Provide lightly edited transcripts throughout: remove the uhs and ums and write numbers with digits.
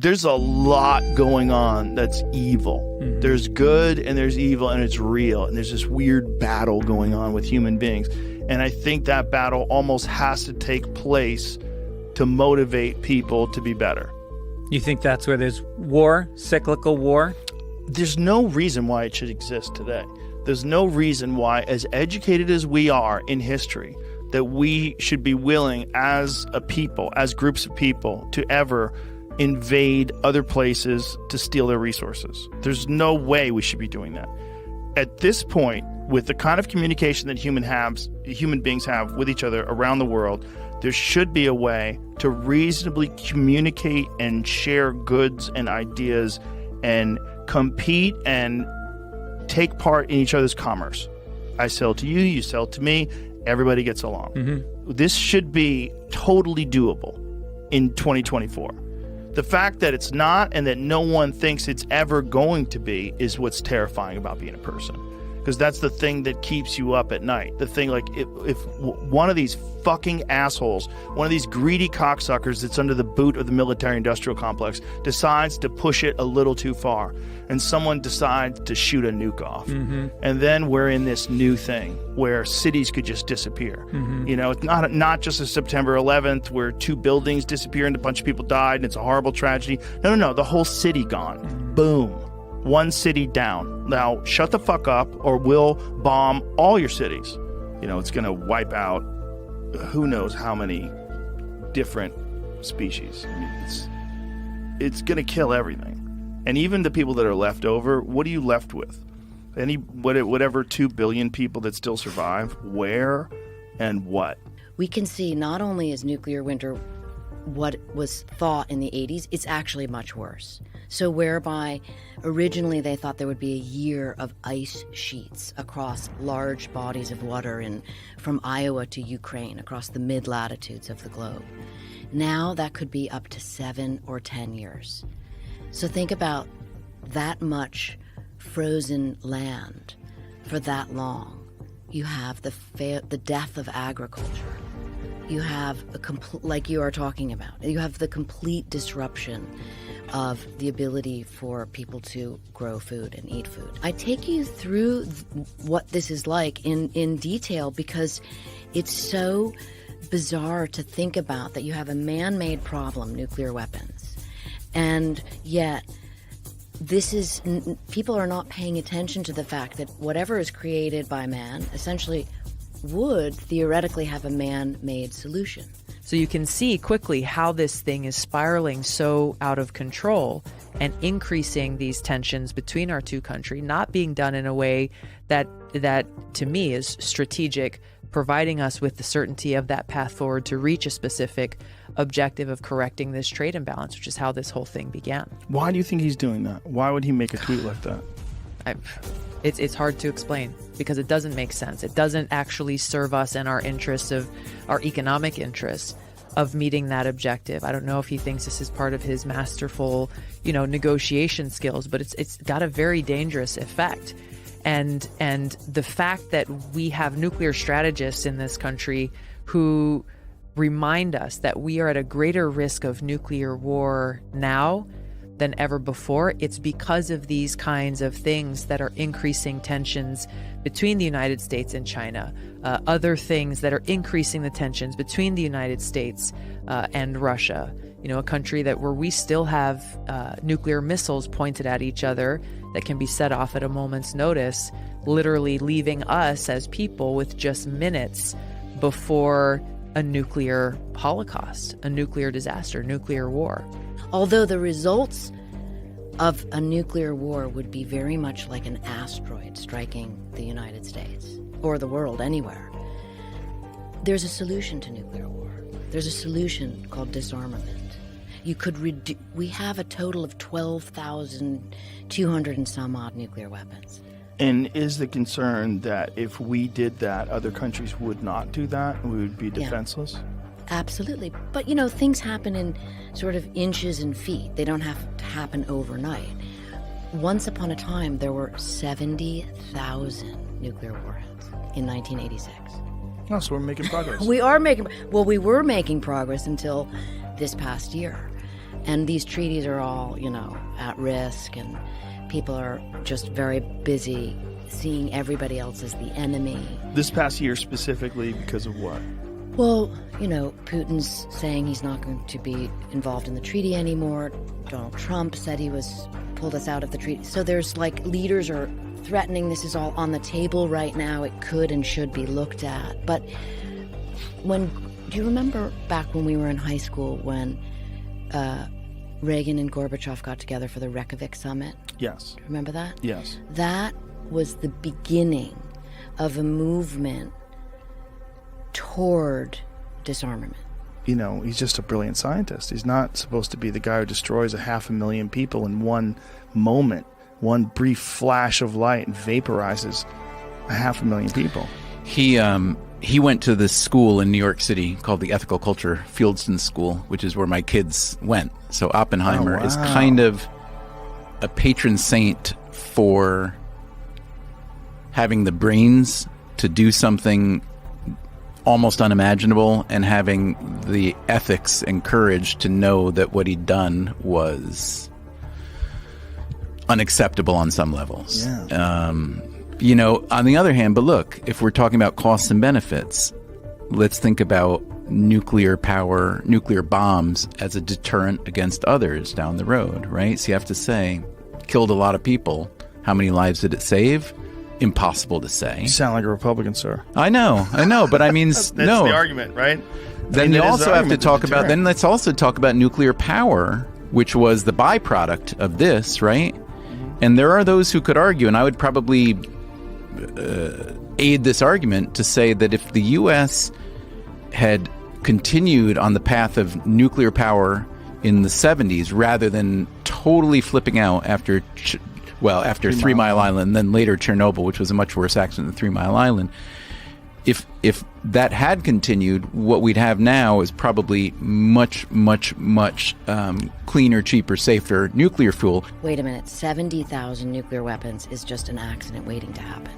there's a lot going on that's evil. Mm-hmm. There's good and there's evil, and it's real. And there's this weird battle going on with human beings. And I think that battle almost has to take place to motivate people to be better. You think that's where there's war, cyclical war? There's no reason why it should exist today. There's no reason why, as educated as we are in history, that we should be willing as a people, as groups of people, to ever invade other places to steal their resources. There's no way we should be doing that. At this point, with the kind of communication that human beings have with each other around the world, there should be a way to reasonably communicate and share goods and ideas and compete and take part in each other's commerce. I sell to you, you sell to me, everybody gets along. Mm-hmm. This should be totally doable in 2024. The fact that it's not and that no one thinks it's ever going to be is what's terrifying about being a person. Because that's the thing that keeps you up at night. The thing, like, if one of these fucking assholes, one of these greedy cocksuckers that's under the boot of the military-industrial complex decides to push it a little too far, and someone decides to shoot a nuke off, mm-hmm. and then we're in this new thing where cities could just disappear. Mm-hmm. You know, it's not just a September 11th where 2 buildings disappeared and a bunch of people died and it's a horrible tragedy. No, the whole city gone. Mm-hmm. Boom. One city down. Now, shut the fuck up or we'll bomb all your cities. You know, it's going to wipe out who knows how many different species. I mean, it's going to kill everything. And even the people that are left over, what are you left with? Whatever 2 billion people that still survive, where and what? We can see not only is nuclear winter what was thought in the 80s, it's actually much worse. So whereby originally they thought there would be a year of ice sheets across large bodies of water from Iowa to Ukraine, across the mid-latitudes of the globe. Now that could be up to 7 or 10 years. So think about that much frozen land for that long. You have the death of agriculture. You have like you are talking about, you have the complete disruption of the ability for people to grow food and eat food. I take you through what this is like in detail because it's so bizarre to think about that you have a man-made problem, nuclear weapons, and yet people are not paying attention to the fact that whatever is created by man essentially would theoretically have a man-made solution. So you can see quickly how this thing is spiraling so out of control and increasing these tensions between our two countries, not being done in a way that to me is strategic, providing us with the certainty of that path forward to reach a specific objective of correcting this trade imbalance, which is how this whole thing began. Why do you think he's doing that? Why would he make a tweet like that? It's hard to explain because it doesn't make sense. It doesn't actually serve us and our interests of our economic interests of meeting that objective. I don't know if he thinks this is part of his masterful, negotiation skills, but it's got a very dangerous effect. And the fact that we have nuclear strategists in this country who remind us that we are at a greater risk of nuclear war now than ever before, it's because of these kinds of things that are increasing tensions between the United States and China, other things that are increasing the tensions between the United States and Russia, a country where we still have nuclear missiles pointed at each other that can be set off at a moment's notice, literally leaving us as people with just minutes before a nuclear holocaust, a nuclear disaster, nuclear war. Although the results of a nuclear war would be very much like an asteroid striking the United States, or the world, anywhere, there's a solution to nuclear war. There's a solution called disarmament. We have a total of 12,200 and some odd nuclear weapons. And is the concern that if we did that, other countries would not do that and we would be defenseless? Yeah. Absolutely. But, things happen in sort of inches and feet. They don't have to happen overnight. Once upon a time, there were 70,000 nuclear warheads in 1986. Oh, so we're making progress. We were making progress until this past year. And these treaties are all, at risk, and people are just very busy seeing everybody else as the enemy. This past year specifically because of what? Well, Putin's saying he's not going to be involved in the treaty anymore. Donald Trump said he pulled us out of the treaty. So there's leaders are threatening this is all on the table right now. It could and should be looked at. But do you remember back when we were in high school when Reagan and Gorbachev got together for the Reykjavik summit? Yes. Remember that? Yes. That was the beginning of a movement toward disarmament. He's just a brilliant scientist. He's not supposed to be the guy who destroys 500,000 people in one moment, one brief flash of light, and vaporizes 500,000 people. He went to this school in New York City called the Ethical Culture Fieldston School, which is where my kids went. So Oppenheimer is kind of a patron saint for having the brains to do something almost unimaginable and having the ethics and courage to know that what he'd done was unacceptable on some levels. Yeah. On the other hand, but look, if we're talking about costs and benefits, let's think about nuclear power, nuclear bombs as a deterrent against others down the road, right? So you have to say, killed a lot of people. How many lives did it save? Impossible to say. You sound like a Republican, sir. I know, but I mean, That's the argument, right? Then you also have to talk about, then let's also talk about nuclear power, which was the byproduct of this, right? And there are those who could argue, and I would probably aid this argument to say that if the U.S. had continued on the path of nuclear power in the 70s rather than totally flipping out after 3 Mile Island, then later Chernobyl, which was a much worse accident than 3 Mile Island. If that had continued, what we'd have now is probably much cleaner, cheaper, safer nuclear fuel. Wait a minute, 70,000 nuclear weapons is just an accident waiting to happen.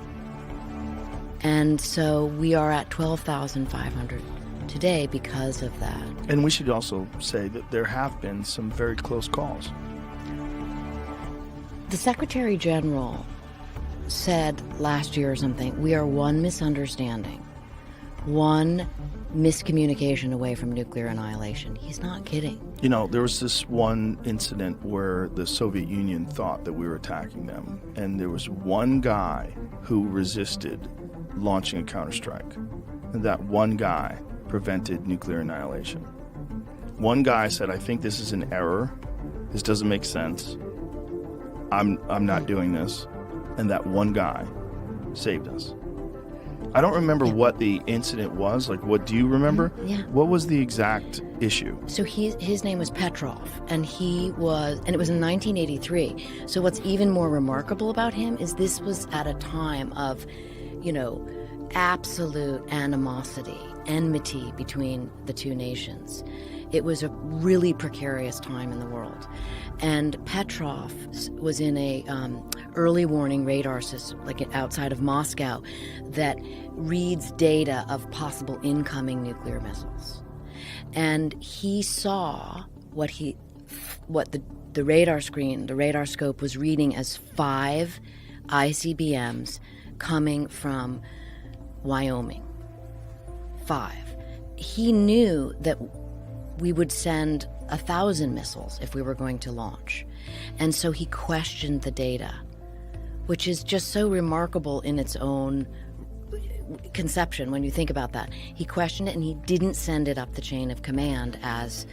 And so we are at 12,500 today because of that. And we should also say that there have been some very close calls. The Secretary General said last year or something, we are one misunderstanding, one miscommunication away from nuclear annihilation. He's not kidding. There was this one incident where the Soviet Union thought that we were attacking them, and there was one guy who resisted launching a counterstrike. And that one guy prevented nuclear annihilation. One guy said, I think this is an error. This doesn't make sense. I'm not doing this. And that one guy saved us. I don't remember what the incident was. What do you remember? Yeah. What was the exact issue? So his name was Petrov, and it was in 1983. So what's even more remarkable about him is this was at a time of, absolute animosity, enmity between the two nations. It was a really precarious time in the world. And Petrov was in a early warning radar system, outside of Moscow, that reads data of possible incoming nuclear missiles. And he saw what the radar screen, the radar scope was reading as 5 ICBMs coming from Wyoming. 5. He knew that we would send 1,000 missiles if we were going to launch. And so he questioned the data, which is just so remarkable in its own conception when you think about that. He questioned it, and he didn't send it up the chain of command as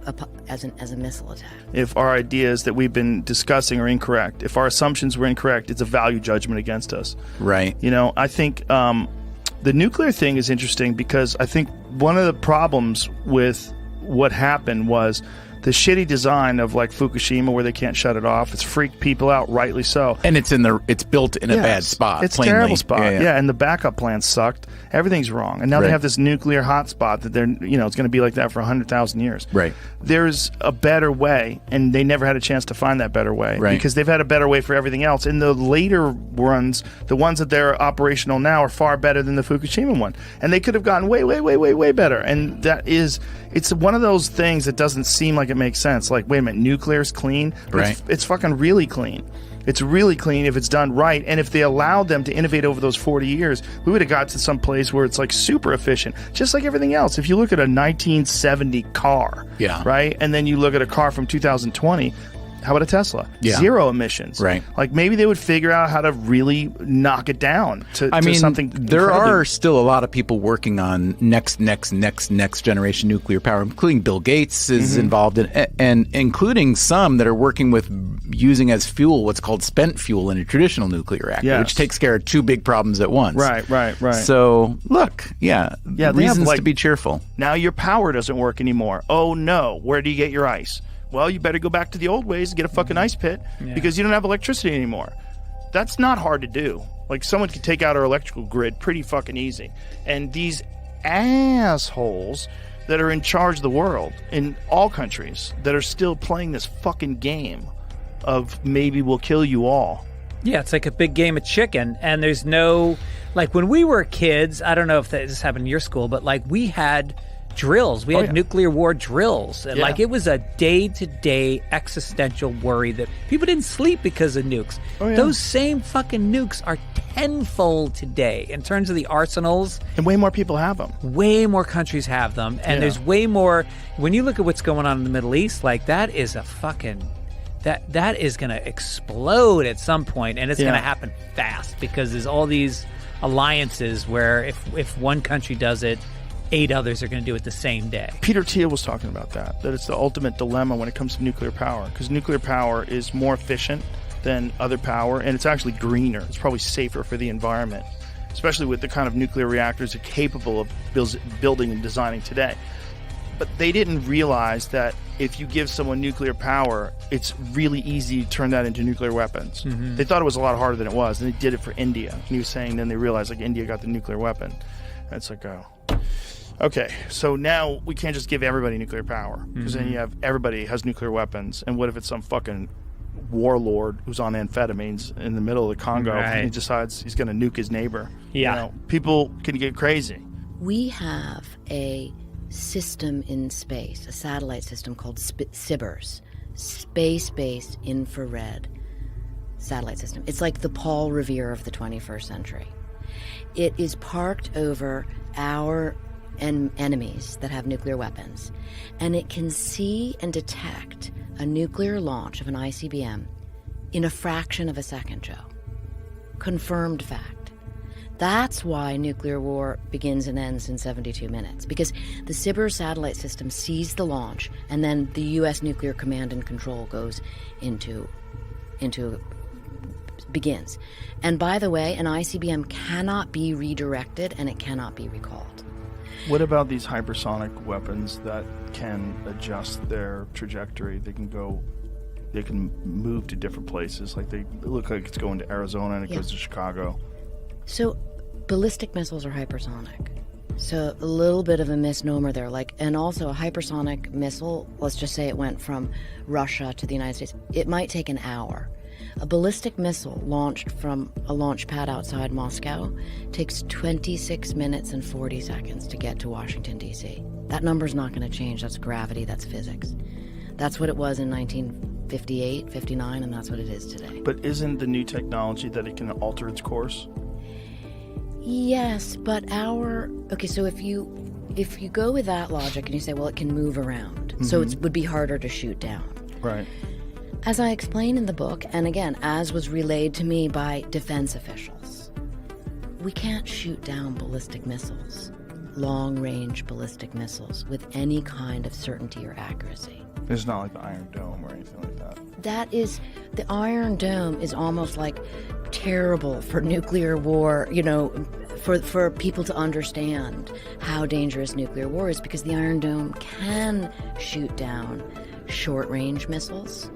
a missile attack. If our ideas that we've been discussing are incorrect, if our assumptions were incorrect, it's a value judgment against us. Right. I think the nuclear thing is interesting because I think one of the problems with what happened was the shitty design of Fukushima, where they can't shut it off. It's freaked people out, rightly so. And it's built in a bad spot. It's plainly. a terrible spot. Yeah. And the backup plans sucked. Everything's wrong. And now they have this nuclear hotspot that it's going to be like that for 100,000 years. Right. There's a better way, and they never had a chance to find that better way because they've had a better way for everything else. And the later runs, the ones that they're operational now, are far better than the Fukushima one. And they could have gotten way, way, way, way, way better. And it's one of those things that doesn't seem like it make sense. Like, wait a minute, nuclear's clean? Right. It's fucking really clean. It's really clean if it's done right. And if they allowed them to innovate over those 40 years, we would have got to some place where it's like super efficient, just like everything else. If you look at a 1970 car, right, and then you look at a car from 2020, how about a Tesla? Yeah. 0 emissions. Right. Like, maybe they would figure out how to really knock it down to something there incredibly- are still a lot of people working on next generation nuclear power, including Bill Gates is involved in, and including some that are working with using as fuel what's called spent fuel in a traditional nuclear reactor, which takes care of 2 big problems at once. Right. So, look, they have, reasons like, to be cheerful. Now your power doesn't work anymore. Oh no, where do you get your ice? Well, you better go back to the old ways and get a fucking ice pit because you don't have electricity anymore. That's not hard to do. Like, someone could take out our electrical grid pretty fucking easy. And these assholes that are in charge of the world in all countries that are still playing this fucking game of maybe we'll kill you all. Yeah, it's like a big game of chicken, and there's no, like, when we were kids, I don't know if this happened in your school, but like, we had drills. We had nuclear war drills. And like, it was a day-to-day existential worry that people didn't sleep because of nukes. Those same fucking nukes are tenfold today in terms of the arsenals. And way more people have them. Way more countries have them. And there's way more, when you look at what's going on in the Middle East, like, that is a fucking, that is going to explode at some point, and it's going to happen fast because there's all these alliances where if one country does it, 8 others are going to do it the same day. Peter Thiel was talking about that it's the ultimate dilemma when it comes to nuclear power, because nuclear power is more efficient than other power, and it's actually greener. It's probably safer for the environment, especially with the kind of nuclear reactors they're capable of building and designing today. But they didn't realize that if you give someone nuclear power, it's really easy to turn that into nuclear weapons. They thought it was a lot harder than it was, and they did it for India. And he was saying then they realized, like, India got the nuclear weapon. And it's like, oh. Okay, so now we can't just give everybody nuclear power, because then you have everybody has nuclear weapons. And what if it's some fucking warlord who's on amphetamines in the middle of the Congo and he decides he's going to nuke his neighbor? Yeah. You know, people can get crazy. We have a system in space, a satellite system called SBIRS, Space-Based Infrared Satellite System. It's like the Paul Revere of the 21st century. It is parked over our enemies that have nuclear weapons, and it can see and detect a nuclear launch of an ICBM in a fraction of a second, Joe. Confirmed fact. That's why nuclear war begins and ends in 72 minutes, because the SBIRS satellite system sees the launch, and then the U.S. Nuclear Command and Control goes begins. And by the way, an ICBM cannot be redirected and it cannot be recalled. What about these hypersonic weapons that can adjust their trajectory? They can move to different places. Like, they look like it's going to Arizona and it goes to Chicago. So ballistic missiles are hypersonic. So a little bit of a misnomer there. And also a hypersonic missile, let's just say it went from Russia to the United States, it might take an hour. A ballistic missile launched from a launch pad outside Moscow takes 26 minutes and 40 seconds to get to Washington, D.C. That number's not going to change. That's gravity, that's physics. That's what it was in 1958, 59, and that's what it is today. But isn't the new technology that it can alter its course? Yes, but so if you go with that logic and you say, well, it can move around, so it would be harder to shoot down. Right. As I explain in the book, and again, as was relayed to me by defense officials, we can't shoot down ballistic missiles, long-range ballistic missiles, with any kind of certainty or accuracy. It's not like the Iron Dome or anything like that. The Iron Dome is almost like terrible for nuclear war, for people to understand how dangerous nuclear war is, because the Iron Dome can shoot down short-range missiles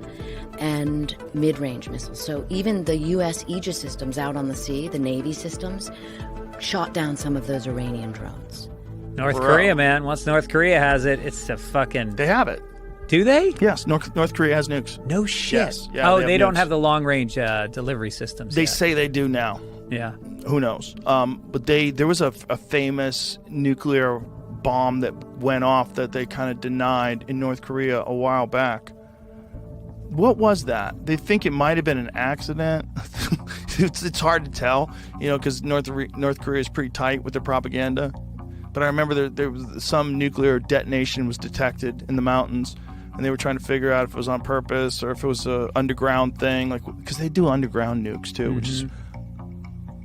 and mid-range missiles. So even the U.S. Aegis systems out on the sea, the Navy systems, shot down some of those Iranian drones. North Korea, man. Once North Korea has it, it's a fucking... They have it. Do they? Yes, North Korea has nukes. No shit. Yes. Yeah, they don't nukes. have the long-range delivery systems They yet. say they do now. Yeah. Who knows? But there was a famous nuclear bomb that went off that they kind of denied in North Korea a while back. What was that? They think it might have been an accident. It's hard to tell, because North Korea is pretty tight with their propaganda. But I remember there was some nuclear detonation was detected in the mountains, and they were trying to figure out if it was on purpose or if it was a underground thing, because they do underground nukes too, which is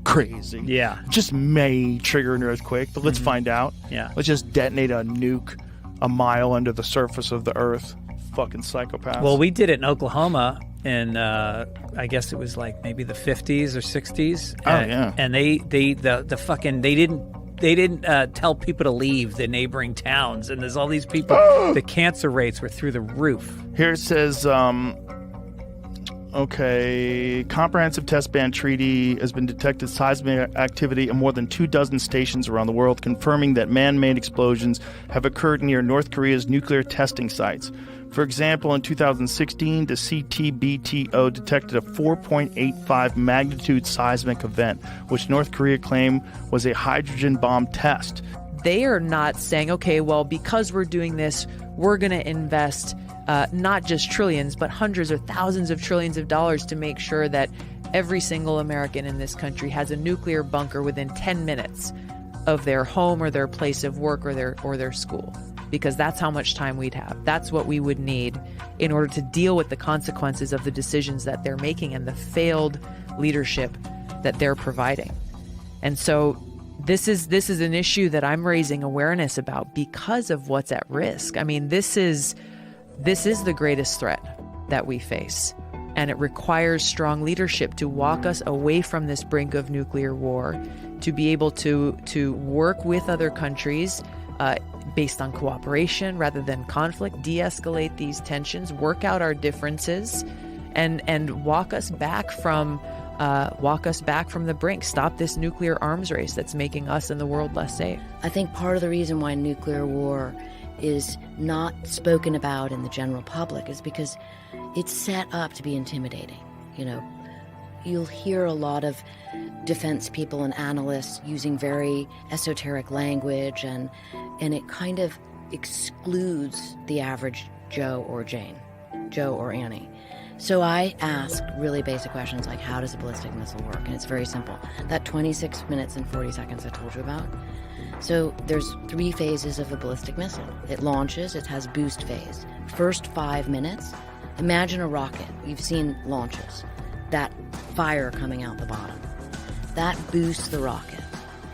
crazy. Yeah. Just may trigger an earthquake, but let's find out. Yeah. Let's just detonate a nuke a mile under the surface of the earth. Fucking psychopaths. Well, we did it in Oklahoma in I guess it was like maybe the 50s or 60s. Yeah. And they didn't tell people to leave the neighboring towns, and there's all these people. The cancer rates were through the roof. Here it says, comprehensive test ban treaty has been detected seismic activity in more than 24 stations around the world, confirming that man-made explosions have occurred near North Korea's nuclear testing sites. For example, in 2016, the CTBTO detected a 4.85 magnitude seismic event, which North Korea claimed was a hydrogen bomb test. They are not saying, okay, well, because we're doing this, we're going to invest not just trillions, but hundreds or thousands of trillions of dollars to make sure that every single American in this country has a nuclear bunker within 10 minutes of their home or their place of work or their school. Because that's how much time we'd have. That's what we would need in order to deal with the consequences of the decisions that they're making and the failed leadership that they're providing. And so this is an issue that I'm raising awareness about because of what's at risk. I mean, this is the greatest threat that we face. And it requires strong leadership to walk us away from this brink of nuclear war, to be able to work with other countries based on cooperation rather than conflict, de-escalate these tensions, work out our differences, and walk us back from the brink. Stop this nuclear arms race that's making us and the world less safe. I think part of the reason why nuclear war is not spoken about in the general public is because it's set up to be intimidating. You'll hear a lot of defense people and analysts using very esoteric language, and it kind of excludes the average Joe or Annie. So I ask really basic questions like, how does a ballistic missile work? And it's very simple. That 26 minutes and 40 seconds I told you about. So there's 3 phases of a ballistic missile. It launches, it has boost phase. First 5 minutes, imagine a rocket. You've seen launches. That fire coming out the bottom. That boosts the rocket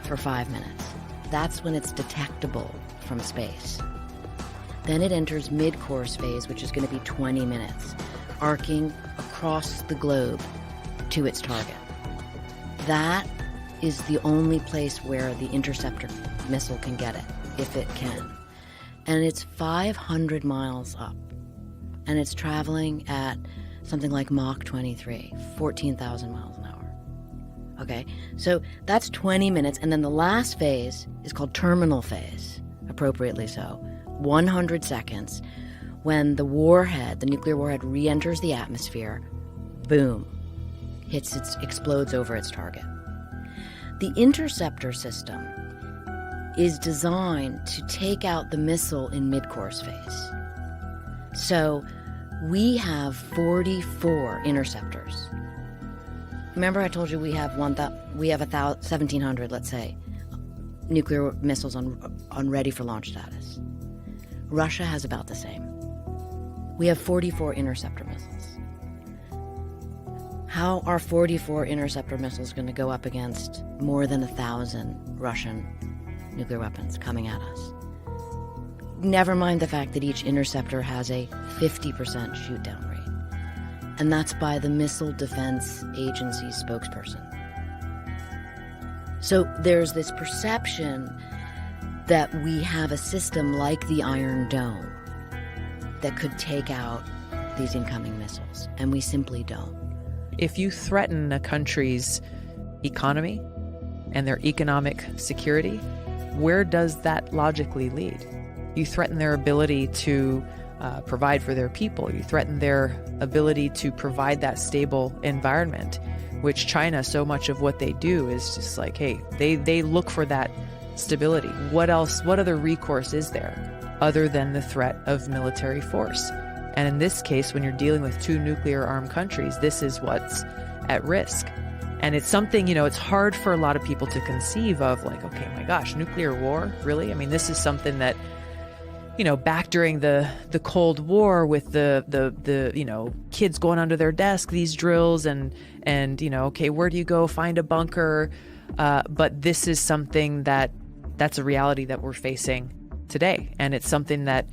for 5 minutes. That's when it's detectable from space. Then it enters mid-course phase, which is going to be 20 minutes, arcing across the globe to its target. That is the only place where the interceptor missile can get it, if it can. And it's 500 miles up. And it's traveling at something like Mach 23, 14,000 miles an hour. Okay, so that's 20 minutes. And then the last phase is called terminal phase, appropriately so, 100 seconds, when the nuclear warhead re-enters the atmosphere, boom, explodes over its target. The interceptor system is designed to take out the missile in mid-course phase. So we have 44 interceptors. Remember I told you we have 1,700, let's say, nuclear missiles on ready for launch status. Russia has about the same. We have 44 interceptor missiles. How are 44 interceptor missiles going to go up against more than 1,000 Russian nuclear weapons coming at us? Never mind the fact that each interceptor has a 50% shoot-down rate. And that's by the Missile Defense Agency spokesperson. So there's this perception that we have a system like the Iron Dome that could take out these incoming missiles, and we simply don't. If you threaten a country's economy and their economic security, where does that logically lead? You threaten their ability to provide for their people. You threaten their ability to provide that stable environment, which China, so much of what they do is just like, hey, they look for that stability. What other recourse is there other than the threat of military force? And in this case, when you're dealing with two nuclear-armed countries, this is what's at risk. And it's something, it's hard for a lot of people to conceive of, like, okay, my gosh, nuclear war? Really? I mean, this is something that, back during the Cold War with the kids going under their desk, these drills and okay, where do you go find a bunker? But this is something that's a reality that we're facing today. And it's something that,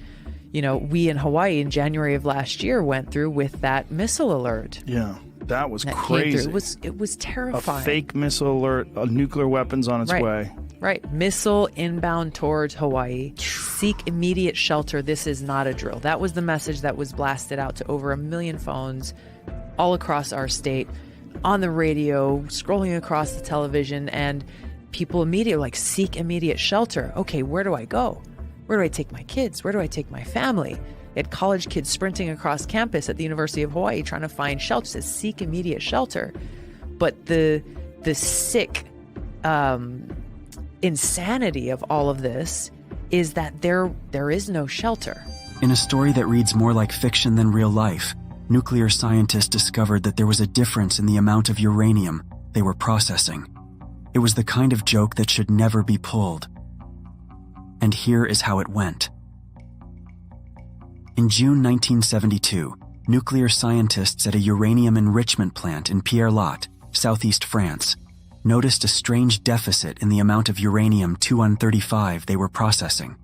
we in Hawaii in January of last year went through with that missile alert. Yeah, that was that crazy. It was terrifying. A fake missile alert, nuclear weapons on its way. Right. Missile inbound towards Hawaii. Seek immediate shelter. This is not a drill. That was the message that was blasted out to over 1 million phones all across our state, on the radio, scrolling across the television, and people immediately like, seek immediate shelter. Okay, where do I go? Where do I take my kids? Where do I take my family? They had college kids sprinting across campus at the University of Hawaii trying to find shelter. It says seek immediate shelter. But the sick insanity of all of this is that there is no shelter. In a story that reads more like fiction than real life, nuclear scientists discovered that there was a difference in the amount of uranium they were processing. It was the kind of joke that should never be pulled. And here is how it went. In June 1972, nuclear scientists at a uranium enrichment plant in Pierre-Latte, southeast France, noticed a strange deficit in the amount of uranium-235 they were processing.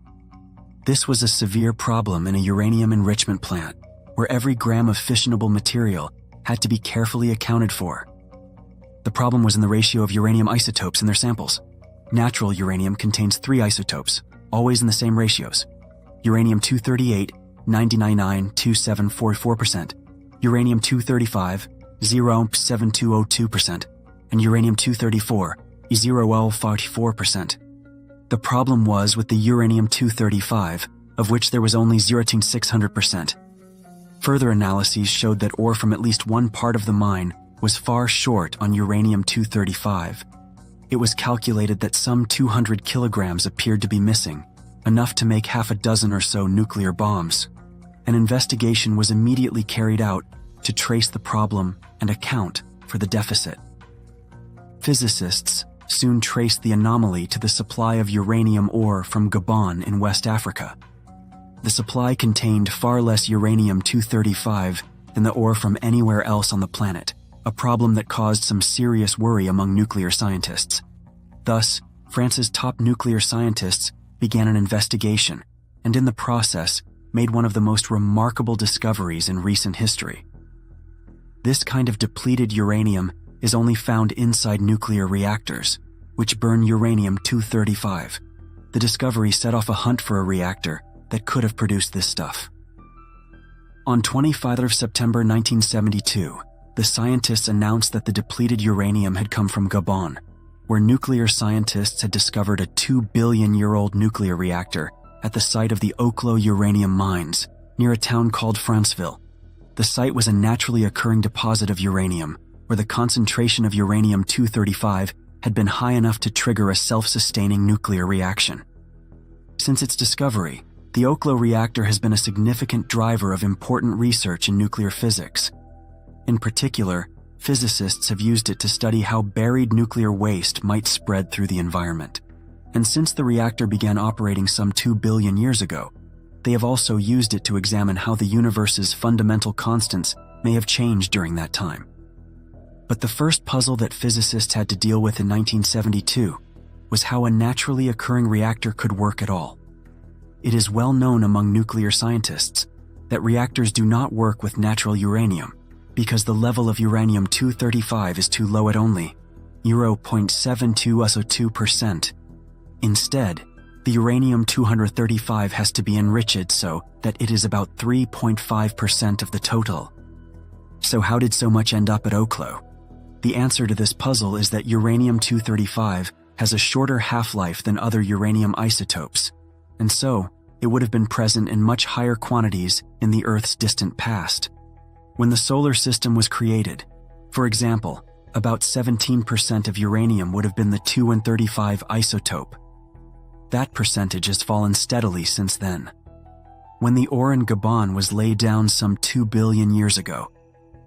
This was a severe problem in a uranium enrichment plant, where every gram of fissionable material had to be carefully accounted for. The problem was in the ratio of uranium isotopes in their samples. Natural uranium contains 3 isotopes, always in the same ratios. Uranium-238, 99.92744%, uranium-235, 0.7202%, and uranium-234, 0.044%. The problem was with the uranium-235, of which there was only 0.600%. Further analyses showed that ore from at least one part of the mine was far short on uranium-235. It was calculated that some 200 kilograms appeared to be missing, enough to make half a dozen or so nuclear bombs. An investigation was immediately carried out to trace the problem and account for the deficit. Physicists soon traced the anomaly to the supply of uranium ore from Gabon in West Africa. The supply contained far less uranium-235 than the ore from anywhere else on the planet, a problem that caused some serious worry among nuclear scientists. Thus, France's top nuclear scientists began an investigation, and in the process, made one of the most remarkable discoveries in recent history. This kind of depleted uranium is only found inside nuclear reactors, which burn uranium-235. The discovery set off a hunt for a reactor that could have produced this stuff. On 25th of September 1972, the scientists announced that the depleted uranium had come from Gabon, where nuclear scientists had discovered a 2-billion-year-old nuclear reactor at the site of the Oklo uranium mines, near a town called Franceville. The site was a naturally occurring deposit of uranium, where the concentration of uranium-235 had been high enough to trigger a self-sustaining nuclear reaction. Since its discovery, the Oklo reactor has been a significant driver of important research in nuclear physics. In particular, physicists have used it to study how buried nuclear waste might spread through the environment. And since the reactor began operating some 2 billion years ago, they have also used it to examine how the universe's fundamental constants may have changed during that time. But the first puzzle that physicists had to deal with in 1972 was how a naturally occurring reactor could work at all. It is well known among nuclear scientists that reactors do not work with natural uranium because the level of uranium-235 is too low at only 0.72%. Instead, the uranium-235 has to be enriched so that it is about 3.5% of the total. So how did so much end up at Oklo? The answer to this puzzle is that uranium-235 has a shorter half-life than other uranium isotopes, and so it would have been present in much higher quantities in the Earth's distant past. When the solar system was created, for example, about 17% of uranium would have been the 235 isotope. that percentage has fallen steadily since then. When the ore in Gabon was laid down some 2 billion years ago,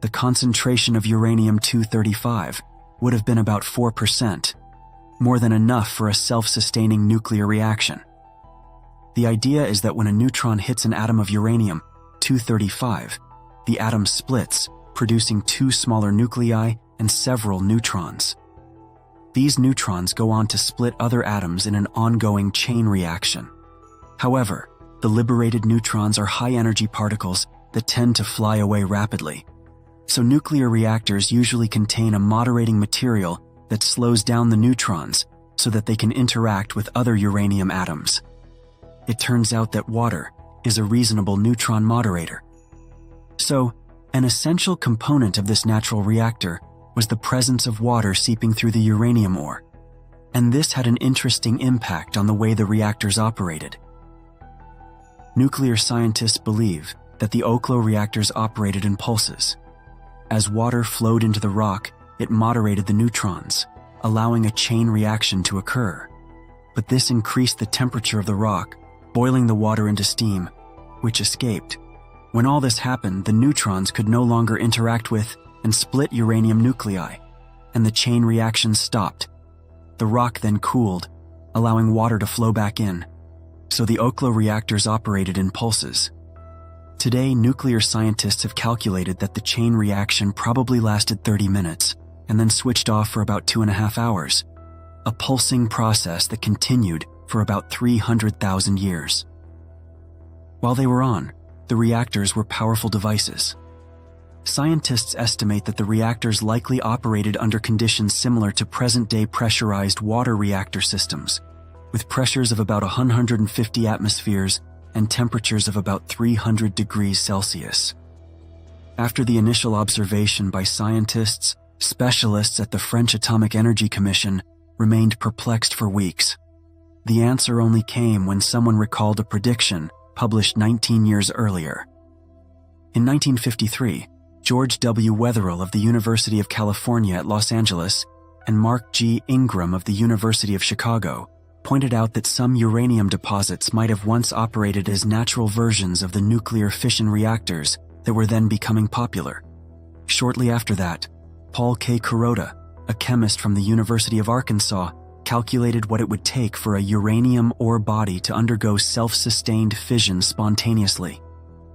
the concentration of uranium-235 would have been about 4%, more than enough for a self-sustaining nuclear reaction. The idea is that when a neutron hits an atom of uranium-235, the atom splits, producing 2 smaller nuclei and several neutrons. These neutrons go on to split other atoms in an ongoing chain reaction. However, the liberated neutrons are high-energy particles that tend to fly away rapidly. So nuclear reactors usually contain a moderating material that slows down the neutrons so that they can interact with other uranium atoms. It turns out that water is a reasonable neutron moderator. So, an essential component of this natural reactor was the presence of water seeping through the uranium ore, and this had an interesting impact on the way the reactors operated. Nuclear scientists believe that the Oklo reactors operated in pulses. As water flowed into the rock, it moderated the neutrons, allowing a chain reaction to occur. But this increased the temperature of the rock, boiling the water into steam, which escaped. When all this happened, the neutrons could no longer interact with and split uranium nuclei, and the chain reaction stopped. The rock then cooled, allowing water to flow back in, so the Oklo reactors operated in pulses. Today, nuclear scientists have calculated that the chain reaction probably lasted 30 minutes and then switched off for about 2.5 hours, a pulsing process that continued for about 300,000 years. While they were on, the reactors were powerful devices. Scientists estimate that the reactors likely operated under conditions similar to present-day pressurized water reactor systems, with pressures of about 150 atmospheres and temperatures of about 300 degrees Celsius. After the initial observation by scientists, specialists at the French Atomic Energy Commission remained perplexed for weeks. The answer only came when someone recalled a prediction published 19 years earlier. In 1953, George W. Wetherill of the University of California at Los Angeles and Mark G. Ingram of the University of Chicago pointed out that some uranium deposits might have once operated as natural versions of the nuclear fission reactors that were then becoming popular. Shortly after that, Paul K. Kuroda, a chemist from the University of Arkansas, calculated what it would take for a uranium ore body to undergo self-sustained fission spontaneously.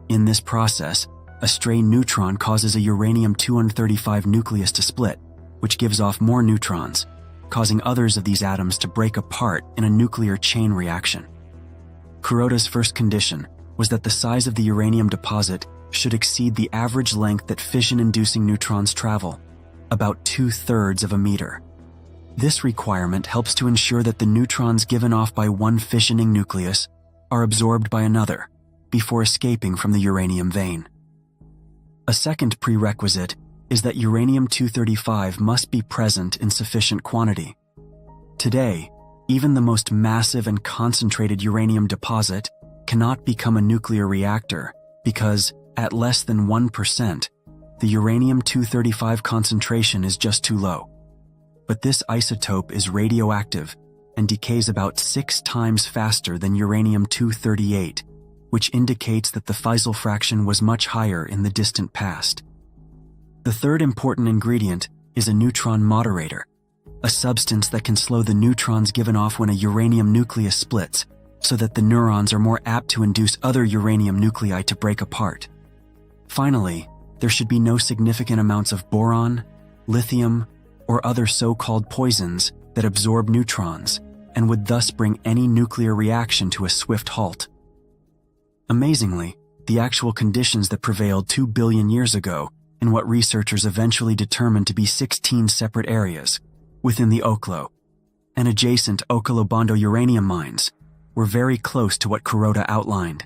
In this process, a stray neutron causes a uranium-235 nucleus to split, which gives off more neutrons, causing others of these atoms to break apart in a nuclear chain reaction. Kuroda's first condition was that the size of the uranium deposit should exceed the average length that fission-inducing neutrons travel, about 2/3 of a meter. This requirement helps to ensure that the neutrons given off by one fissioning nucleus are absorbed by another before escaping from the uranium vein. A second prerequisite is that uranium-235 must be present in sufficient quantity. Today, even the most massive and concentrated uranium deposit cannot become a nuclear reactor because, at less than 1%, the uranium-235 concentration is just too low. But this isotope is radioactive and decays about 6 times faster than uranium-238, which indicates that the fissile fraction was much higher in the distant past. The third important ingredient is a neutron moderator, a substance that can slow the neutrons given off when a uranium nucleus splits, so that the neurons are more apt to induce other uranium nuclei to break apart. Finally, there should be no significant amounts of boron, lithium, or other so-called poisons that absorb neutrons and would thus bring any nuclear reaction to a swift halt. Amazingly, the actual conditions that prevailed 2 billion years ago in what researchers eventually determined to be 16 separate areas within the Oklo and adjacent Okolobando uranium mines were very close to what Kuroda outlined.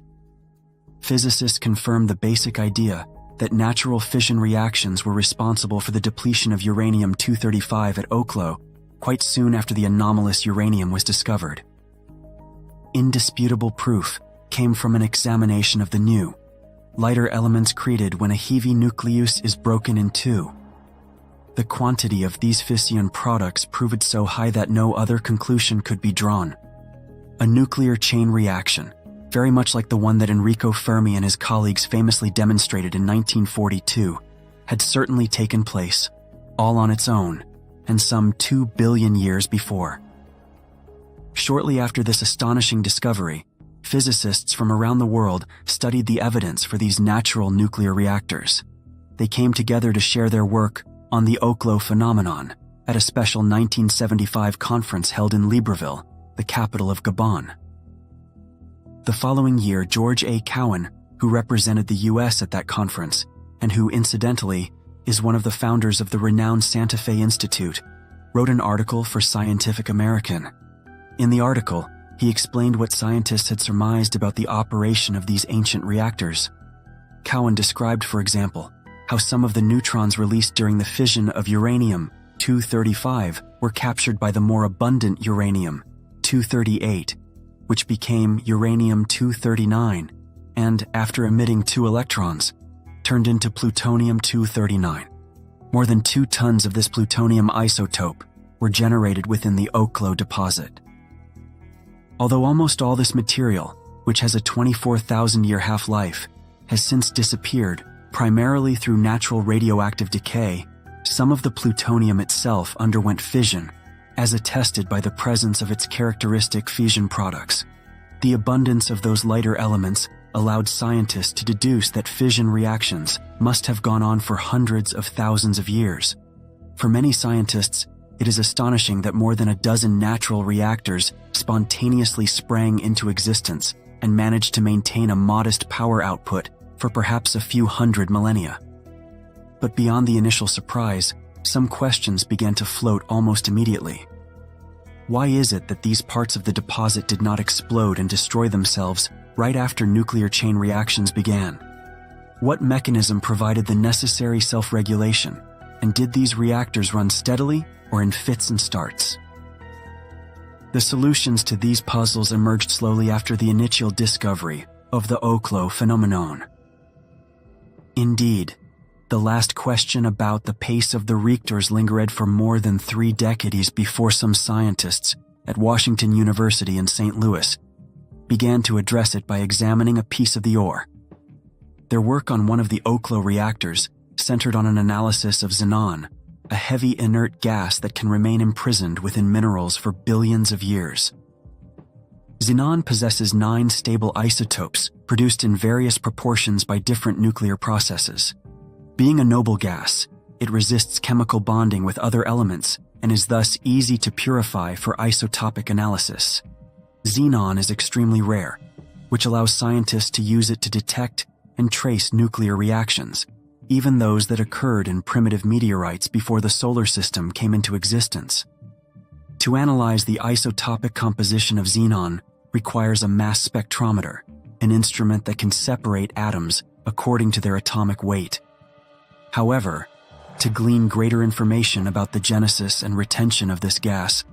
Physicists confirmed the basic idea that natural fission reactions were responsible for the depletion of uranium-235 at Oklo quite soon after the anomalous uranium was discovered. Indisputable proof came from an examination of the new, lighter elements created when a heavy nucleus is broken in two. The quantity of these fission products proved so high that no other conclusion could be drawn. A nuclear chain reaction, very much like the one that Enrico Fermi and his colleagues famously demonstrated in 1942, had certainly taken place, all on its own, and some 2 billion years before. Shortly after this astonishing discovery, physicists from around the world studied the evidence for these natural nuclear reactors. They came together to share their work on the Oklo phenomenon at a special 1975 conference held in Libreville, the capital of Gabon. The following year, George A. Cowan, who represented the U.S. at that conference, and who, incidentally, is one of the founders of the renowned Santa Fe Institute, wrote an article for Scientific American. In the article, he explained what scientists had surmised about the operation of these ancient reactors. Cowan described, for example, how some of the neutrons released during the fission of uranium-235 were captured by the more abundant uranium-238, which became uranium-239, and, after emitting 2 electrons, turned into plutonium-239. More than 2 tons of this plutonium isotope were generated within the Oklo deposit. Although almost all this material, which has a 24,000-year half-life, has since disappeared, primarily through natural radioactive decay, some of the plutonium itself underwent fission, as attested by the presence of its characteristic fission products. The abundance of those lighter elements allowed scientists to deduce that fission reactions must have gone on for hundreds of thousands of years. For many scientists, it is astonishing that more than a dozen natural reactors spontaneously sprang into existence and managed to maintain a modest power output for perhaps a few hundred millennia. But beyond the initial surprise, some questions began to float almost immediately. Why is it that these parts of the deposit did not explode and destroy themselves right after nuclear chain reactions began? What mechanism provided the necessary self-regulation, and did these reactors run steadily or in fits and starts? The solutions to these puzzles emerged slowly after the initial discovery of the Oklo phenomenon. Indeed, the last question about the pace of the reactors lingered for more than 3 decades before some scientists at Washington University in St. Louis began to address it by examining a piece of the ore. Their work on one of the Oklo reactors centered on an analysis of xenon, a heavy inert gas that can remain imprisoned within minerals for billions of years. Xenon possesses 9 stable isotopes produced in various proportions by different nuclear processes. Being a noble gas, it resists chemical bonding with other elements and is thus easy to purify for isotopic analysis. Xenon is extremely rare, which allows scientists to use it to detect and trace nuclear reactions, even those that occurred in primitive meteorites before the solar system came into existence. To analyze the isotopic composition of xenon requires a mass spectrometer, an instrument that can separate atoms according to their atomic weight. However, to glean greater information about the genesis and retention of this gas,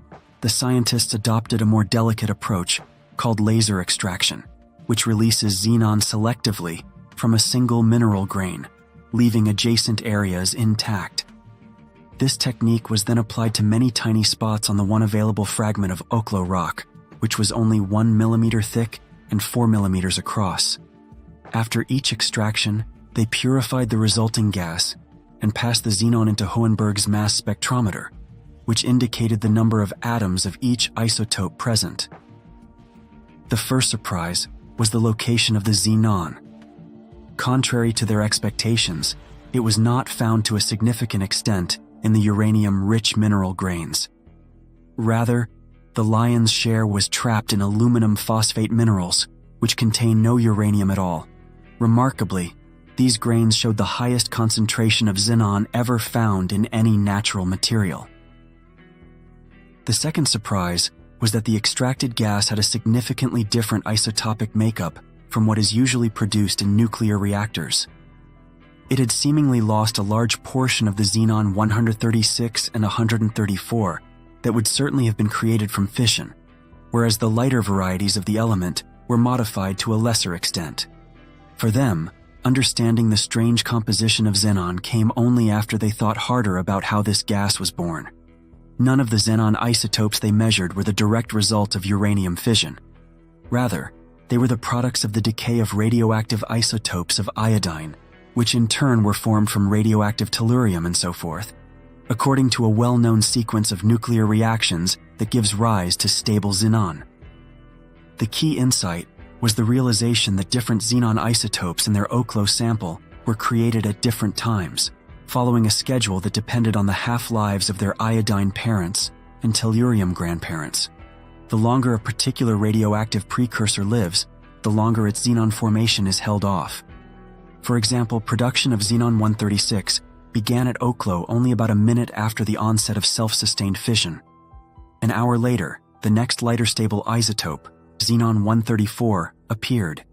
the scientists adopted a more delicate approach called laser extraction, which releases xenon selectively from a single mineral grain, leaving adjacent areas intact. This technique was then applied to many tiny spots on the one available fragment of Oklo rock, which was only 1 millimeter thick and 4 millimeters across. After each extraction, they purified the resulting gas and passed the xenon into Hohenberg's mass spectrometer, which indicated the number of atoms of each isotope present. The first surprise was the location of the xenon. Contrary to their expectations, it was not found to a significant extent in the uranium-rich mineral grains. Rather, the lion's share was trapped in aluminum phosphate minerals, which contain no uranium at all. Remarkably, these grains showed the highest concentration of xenon ever found in any natural material. The second surprise was that the extracted gas had a significantly different isotopic makeup from what is usually produced in nuclear reactors. It had seemingly lost a large portion of the xenon 136 and 134 that would certainly have been created from fission, whereas the lighter varieties of the element were modified to a lesser extent. For them, understanding the strange composition of xenon came only after they thought harder about how this gas was born. None of the xenon isotopes they measured were the direct result of uranium fission, Rather, they were the products of the decay of radioactive isotopes of iodine, which in turn were formed from radioactive tellurium and so forth, according to a well-known sequence of nuclear reactions that gives rise to stable xenon. The key insight was the realization that different xenon isotopes in their Oklo sample were created at different times, following a schedule that depended on the half-lives of their iodine parents and tellurium grandparents. The longer a particular radioactive precursor lives, the longer its xenon formation is held off. For example, production of xenon-136 began at Oklo only about a minute after the onset of self-sustained fission. An hour later, the next lighter stable isotope, xenon-134, appeared.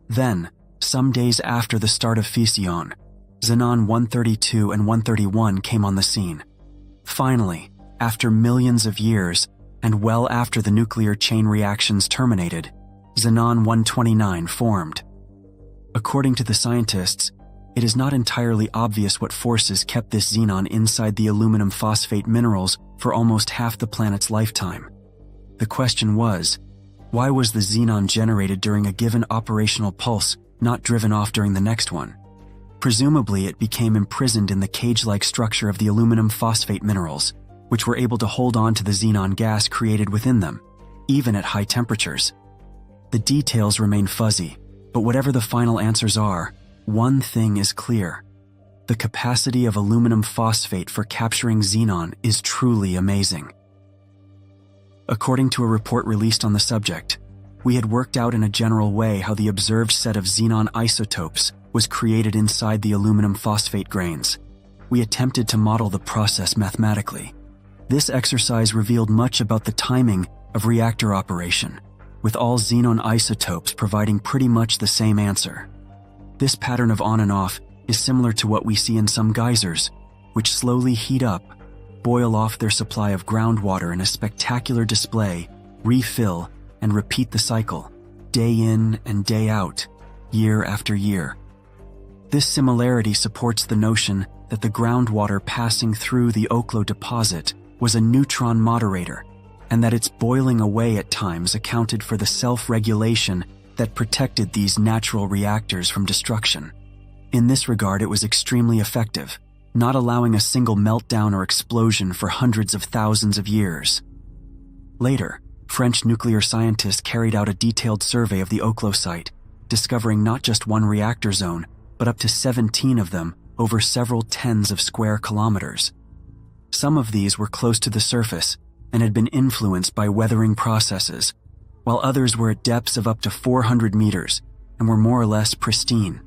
Then, some days after the start of fission, xenon-132 and 131 came on the scene. Finally, after millions of years, and well after the nuclear chain reactions terminated, xenon-129 formed. According to the scientists, it is not entirely obvious what forces kept this xenon inside the aluminum phosphate minerals for almost half the planet's lifetime. The question was, why was the xenon generated during a given operational pulse not driven off during the next one? Presumably, it became imprisoned in the cage-like structure of the aluminum phosphate minerals, which were able to hold on to the xenon gas created within them, even at high temperatures. The details remain fuzzy, but whatever the final answers are, one thing is clear. The capacity of aluminum phosphate for capturing xenon is truly amazing. According to a report released on the subject, we had worked out in a general way how the observed set of xenon isotopes was created inside the aluminum phosphate grains. We attempted to model the process mathematically. This exercise revealed much about the timing of reactor operation, with all xenon isotopes providing pretty much the same answer. This pattern of on and off is similar to what we see in some geysers, which slowly heat up, boil off their supply of groundwater in a spectacular display, refill, and repeat the cycle, day in and day out, year after year. This similarity supports the notion that the groundwater passing through the Oklo deposit was a neutron moderator, and that its boiling away at times accounted for the self-regulation that protected these natural reactors from destruction. In this regard, it was extremely effective, not allowing a single meltdown or explosion for hundreds of thousands of years. Later, French nuclear scientists carried out a detailed survey of the Oklo site, discovering not just one reactor zone, but up to 17 of them over several tens of square kilometers. Some of these were close to the surface and had been influenced by weathering processes, while others were at depths of up to 400 meters and were more or less pristine.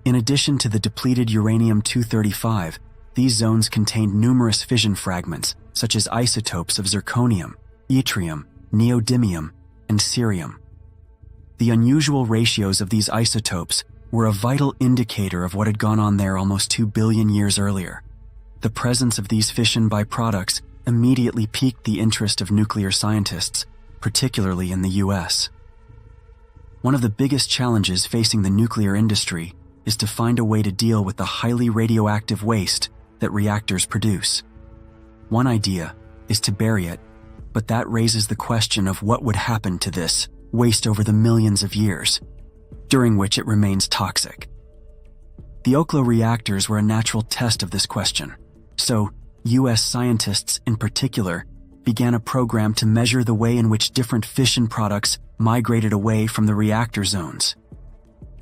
In addition to the depleted uranium-235, these zones contained numerous fission fragments, such as isotopes of zirconium, yttrium, neodymium, and cerium. The unusual ratios of these isotopes were a vital indicator of what had gone on there almost 2 billion years earlier. The presence of these fission byproducts immediately piqued the interest of nuclear scientists, particularly in the US. One of the biggest challenges facing the nuclear industry is to find a way to deal with the highly radioactive waste that reactors produce. One idea is to bury it, but that raises the question of what would happen to this waste over the millions of years, during which it remains toxic. The Oklo reactors were a natural test of this question, so US scientists in particular began a program to measure the way in which different fission products migrated away from the reactor zones.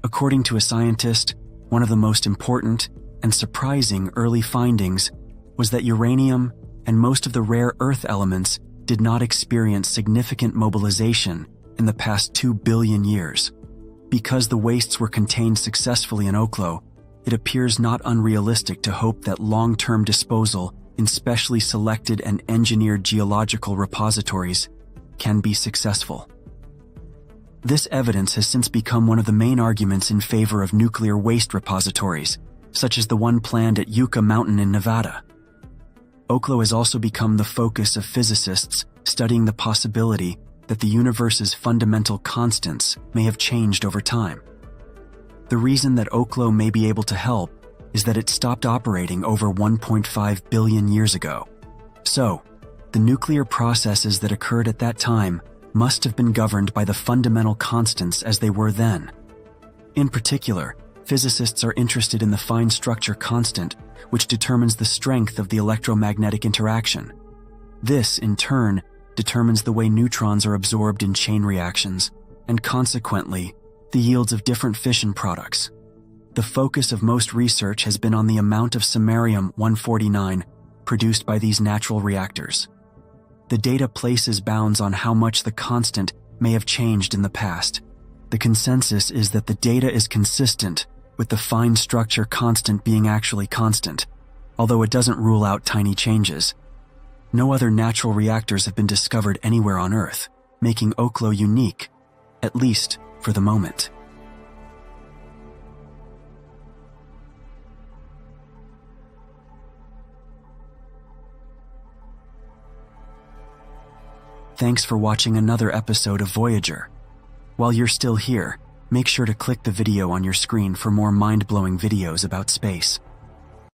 According to a scientist, one of the most important and surprising early findings was that uranium and most of the rare earth elements did not experience significant mobilization in the past 2 billion years. Because the wastes were contained successfully in Oklo, it appears not unrealistic to hope that long-term disposal in specially selected and engineered geological repositories can be successful. This evidence has since become one of the main arguments in favor of nuclear waste repositories, such as the one planned at Yucca Mountain in Nevada. Oklo has also become the focus of physicists studying the possibility that the universe's fundamental constants may have changed over time. The reason that Oklo may be able to help is that it stopped operating over 1.5 billion years ago. So, the nuclear processes that occurred at that time must have been governed by the fundamental constants as they were then. In particular, physicists are interested in the fine structure constant, which determines the strength of the electromagnetic interaction. This, in turn, determines the way neutrons are absorbed in chain reactions, and consequently, the yields of different fission products. The focus of most research has been on the amount of samarium-149 produced by these natural reactors. The data places bounds on how much the constant may have changed in the past. The consensus is that the data is consistent with the fine structure constant being actually constant, although it doesn't rule out tiny changes. No other natural reactors have been discovered anywhere on Earth, making Oklo unique, at least for the moment. Thanks for watching another episode of Voyager. While you're still here, make sure to click the video on your screen for more mind-blowing videos about space.